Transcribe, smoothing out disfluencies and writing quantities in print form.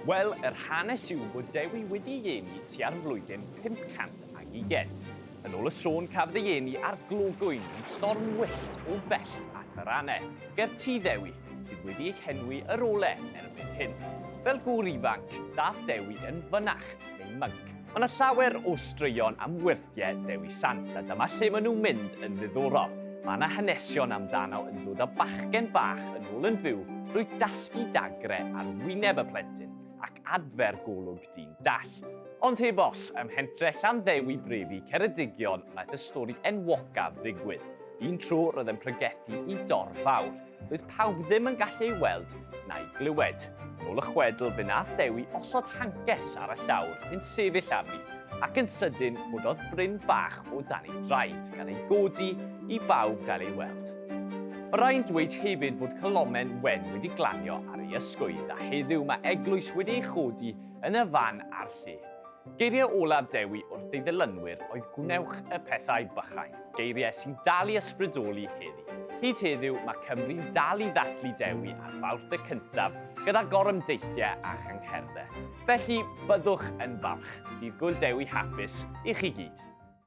Wel, yr hanes yw bod Dewi wedi ieni tua'r flwyddyn 520. Yn ôl y sôn cafodd ei ieni ar glogwyn yn storm wyllt o fellt a thyranau, ger tŷ Dewi, sydd wedi ei henwi yr ole erbyn hyn. Fel gŵr ifanc, dath Dewi yn fynach neu mync. Mae yna llawer o straeon am wyrthiau Dewi Sant, a dyma lle maen nhw'n mynd yn ddiddorol. Mae yna hanesion amdano yn dod â bachgen bach yn ôl yn fyw drwy dasgu dagre ar wyneb y plentyn ac adfer golwg dyn dall. Ond heb os, ym mhentre Llanddewi brefi Ceredigion, wnaeth y stori enwocaf ddigwydd. Un tro roedd yn pregethu i dorf fawr. Doedd pawb ddim yn gallu ei weld na'i glywed. Yn ôl y chwedl, fe wnaeth Dewi osod hancus ar y llawr cyn sefyll arni, ac yn sydyn bod oedd bryn bach o dan ei draed gan ei godi i bawb gael ei weld. Mae rhaid dweud hefyd fod colomen wen wedi glanio ar ei ysgwydd, a heddiw mae eglwys wedi ei chodi yn y fan a'r lle. Geiriau olaf Dewi wrth ei ddilynwyr oedd gwnewch y pethau bychain, geiriau sy'n dal i ysbrydoli heddi. Hyd heddiw, mae Cymru'n dal i ddathlu Dewi ar Mawrth y cyntaf gyda gorymdeithiau a changherddau. Felly, byddwch yn falch. Dydd Gŵyl Dewi hapus i chi gyd.